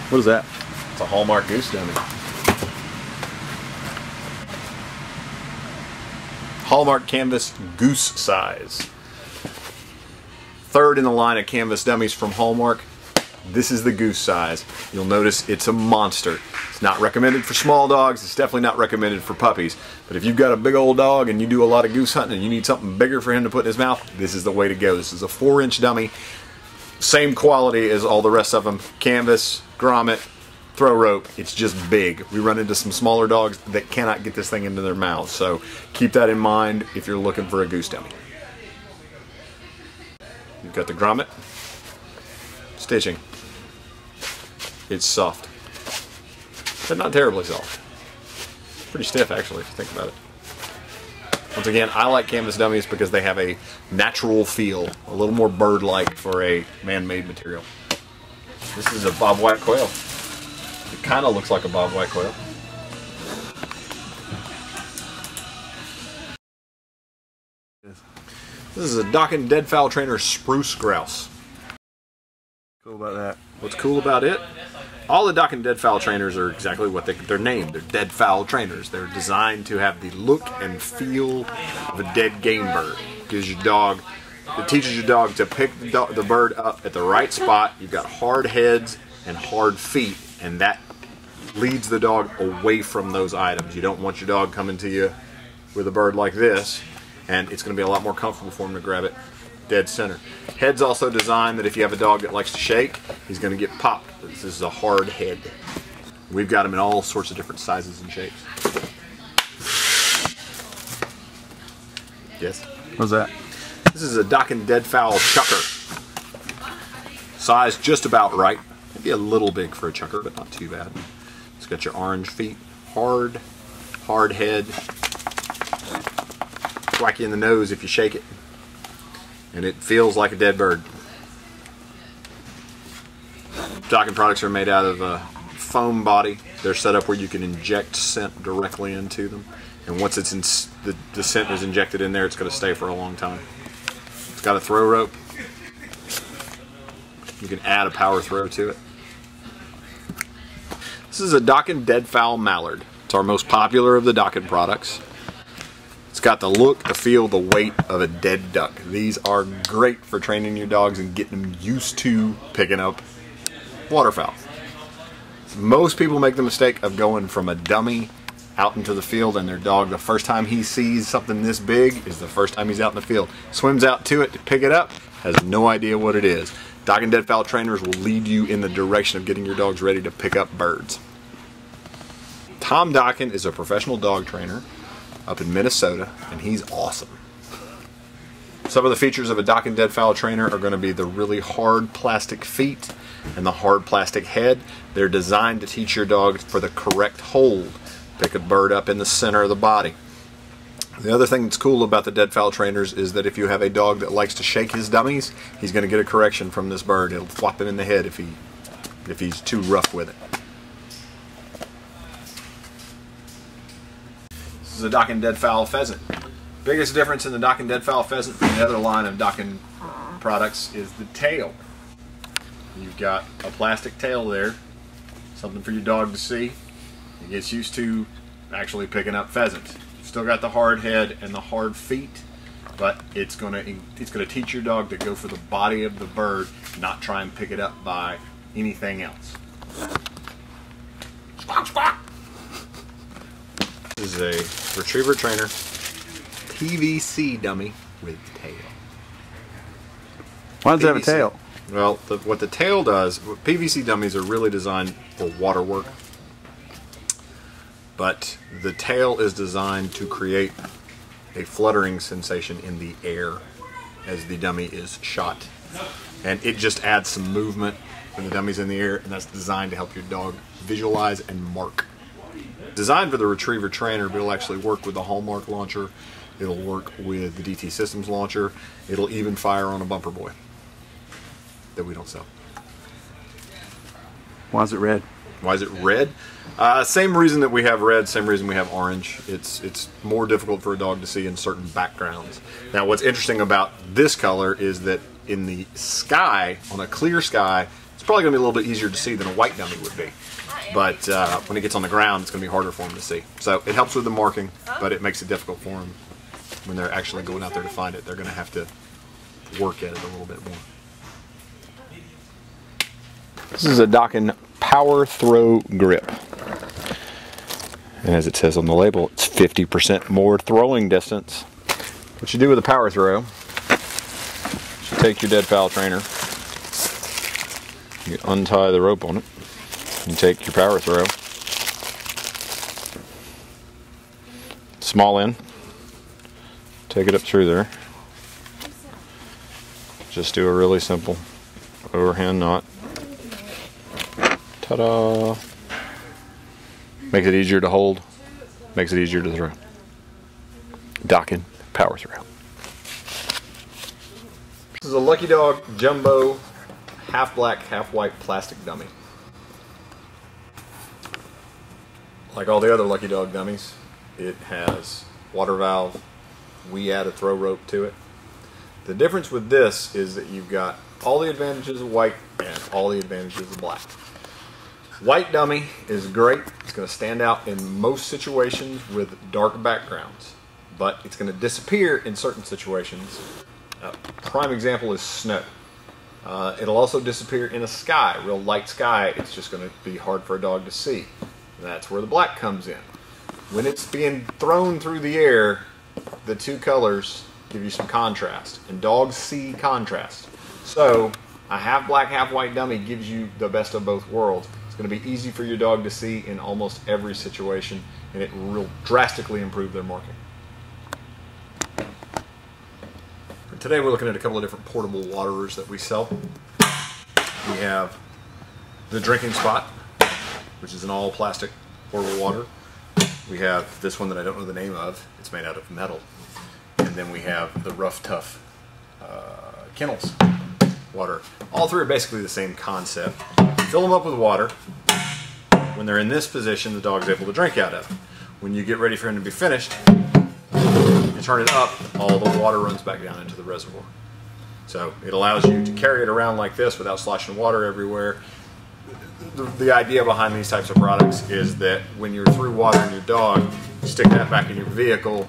What is that? It's a Hallmark goose dummy. Hallmark canvas goose size. Third in the line of canvas dummies from Hallmark. This is the goose size. You'll notice it's a monster. It's not recommended for small dogs. It's definitely not recommended for puppies. But if you've got a big old dog and you do a lot of goose hunting and you need something bigger for him to put in his mouth, this is the way to go. This is a 4-inch dummy. Same quality as all the rest of them. Canvas, grommet, throw rope. It's just big. We run into some smaller dogs that cannot get this thing into their mouths. So keep that in mind if you're looking for a goose dummy. You've got the grommet. Stitching. It's soft, but not terribly soft. Pretty stiff, actually, if you think about it. Once again, I like canvas dummies because they have a natural feel, a little more bird-like for a man-made material. This is a bobwhite quail. It kind of looks like a bobwhite quail. This is a Dockin deadfowl trainer spruce grouse. Cool about that. What's cool about it? All the Dockin deadfowl trainers are exactly what they're named. They're deadfowl trainers. They're designed to have the look and feel of a dead game bird. It teaches your dog to pick the bird up at the right spot. You've got hard heads and hard feet, and that leads the dog away from those items. You don't want your dog coming to you with a bird like this, and it's going to be a lot more comfortable for him to grab it dead center. Head's also designed that if you have a dog that likes to shake, he's going to get popped. This is a hard head. We've got them in all sorts of different sizes and shapes. Yes? What's that? This is a Dockin deadfowl chucker. Size just about right. Maybe a little big for a chucker, but not too bad. It's got your orange feet. Hard head. Whack you in the nose if you shake it. And it feels like a dead bird. Dockin products are made out of a foam body. They're set up where you can inject scent directly into them. And once it's the scent is injected in there, it's going to stay for a long time. It's got a throw rope. You can add a power throw to it. This is a Dockin deadfowl mallard. It's our most popular of the Dockin products. It's got the look, the feel, the weight of a dead duck. These are great for training your dogs and getting them used to picking up waterfowl. Most people make the mistake of going from a dummy out into the field, and their dog, the first time he sees something this big is the first time he's out in the field. Swims out to it to pick it up, has no idea what it is. Dockin deadfowl trainers will lead you in the direction of getting your dogs ready to pick up birds. Tom Dockin is a professional dog trainer up in Minnesota, and he's awesome. Some of the features of a Dockin deadfowl trainer are going to be the really hard plastic feet and the hard plastic head. They're designed to teach your dog for the correct hold. Pick a bird up in the center of the body. The other thing that's cool about the deadfowl trainers is that if you have a dog that likes to shake his dummies, he's going to get a correction from this bird. It'll flop him in the head if he's too rough with it. This is a Dockin deadfowl pheasant. Biggest difference in the Dockin deadfowl pheasant from the other line of Dockin products is the tail. You've got a plastic tail there, something for your dog to see. He gets used to actually picking up pheasants. Still got the hard head and the hard feet, but it's gonna teach your dog to go for the body of the bird, not try and pick it up by anything else. Squawk, squawk. This is a retriever trainer PVC dummy with tail. Why does it have a tail? Well, what the tail does, PVC dummies are really designed for water work, but the tail is designed to create a fluttering sensation in the air as the dummy is shot. And it just adds some movement when the dummy's in the air, and that's designed to help your dog visualize and mark. Designed for the retriever trainer, but it'll actually work with the Hallmark launcher. It'll work with the DT Systems launcher. It'll even fire on a bumper boy that we don't sell. Why is it red? Why is it red? Same reason that we have red, same reason we have orange. It's more difficult for a dog to see in certain backgrounds. Now what's interesting about this color is that in the sky, on a clear sky, it's probably going to be a little bit easier to see than a white dummy would be. But when it gets on the ground, it's going to be harder for them to see. So it helps with the marking, but it makes it difficult for them when they're actually going out there to find it. They're going to have to work at it a little bit more. This is a Dokken Power Throw Grip. And as it says on the label, it's 50% more throwing distance. What you do with a power throw, you take your deadfall trainer, you untie the rope on it, you take your power throw, small end, take it up through there, just do a really simple overhand knot, ta-da! Makes it easier to hold, makes it easier to throw. Dokken Power Throw. This is a Lucky Dog Jumbo half black, half white plastic dummy. Like all the other Lucky Dog dummies, it has water valve. We add a throw rope to it. The difference with this is that you've got all the advantages of white and all the advantages of black. White dummy is great. It's going to stand out in most situations with dark backgrounds, but it's going to disappear in certain situations. A prime example is snow. It'll also disappear in a sky, real light sky. It's just going to be hard for a dog to see. And that's where the black comes in. When it's being thrown through the air, the two colors give you some contrast, and dogs see contrast. So a half black, half white dummy gives you the best of both worlds. It's going to be easy for your dog to see in almost every situation, and it will drastically improve their marking. Today we're looking at a couple of different portable waterers that we sell. We have the drinking spot, which is an all plastic portable water. We have this one that I don't know the name of. It's made out of metal. And then we have the Rough Tough kennels water. All three are basically the same concept. Fill them up with water. When they're in this position, the dog's able to drink out of it. When you get ready for him to be finished, you turn it up, all the water runs back down into the reservoir. So it allows you to carry it around like this without sloshing water everywhere. The idea behind these types of products is that when you're through watering your dog, you stick that back in your vehicle,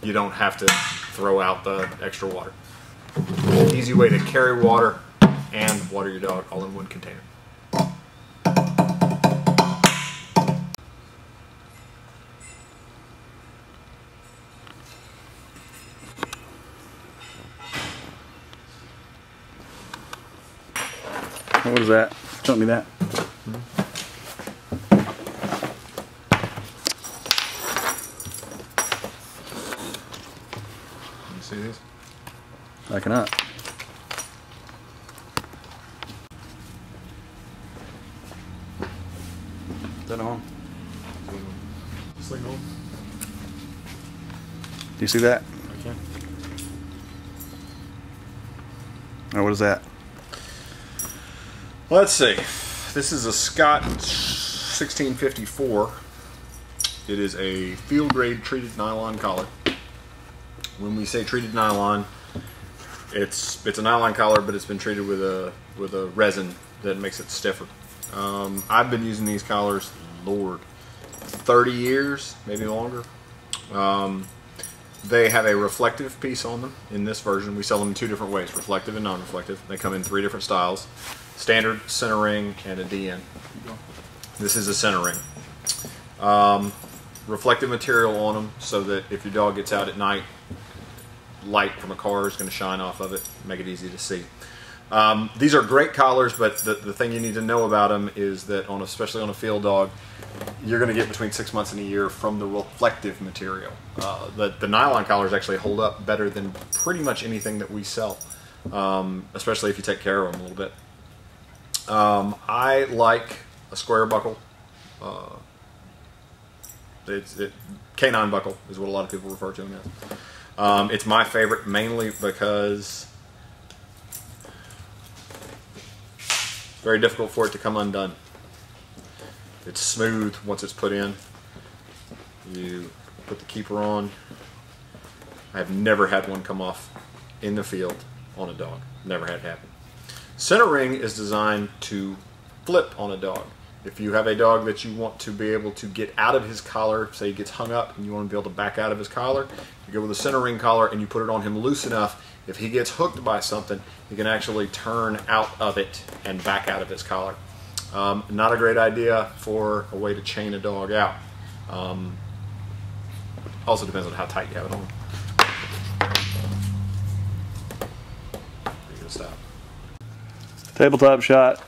you don't have to throw out the extra water. Easy way to carry water and water your dog all in one container. What is that? Show me that. You see these? I cannot. Is that on? This thing on? Do you see that? I can. Oh, what is that? Let's see. This is a Scott 1654. It is a field grade treated nylon collar. When we say treated nylon, it's a nylon collar, but it's been treated with a resin that makes it stiffer. I've been using these collars, Lord, 30 years, maybe longer. They have a reflective piece on them in this version. We sell them in two different ways, reflective and non-reflective. They come in three different styles: standard, center ring, and a DN. This is a center ring. Reflective material on them so that if your dog gets out at night, light from a car is going to shine off of it, make it easy to see. These are great collars, but the thing you need to know about them is that, especially on a field dog, you're going to get between 6 months and a year from the reflective material. The nylon collars actually hold up better than pretty much anything that we sell, especially if you take care of them a little bit. I like a square buckle. Canine buckle is what a lot of people refer to them as. It's my favorite mainly because it's very difficult for it to come undone. It's smooth once it's put in. You put the keeper on. I have never had one come off in the field on a dog. Never had it happen. Center ring is designed to flip on a dog. If you have a dog that you want to be able to get out of his collar, say he gets hung up and you want to be able to back out of his collar, you go with a center ring collar and you put it on him loose enough, if he gets hooked by something, he can actually turn out of it and back out of his collar. Not a great idea for a way to chain a dog out. Also depends on how tight you have it on. Pretty good stuff. Tabletop shot.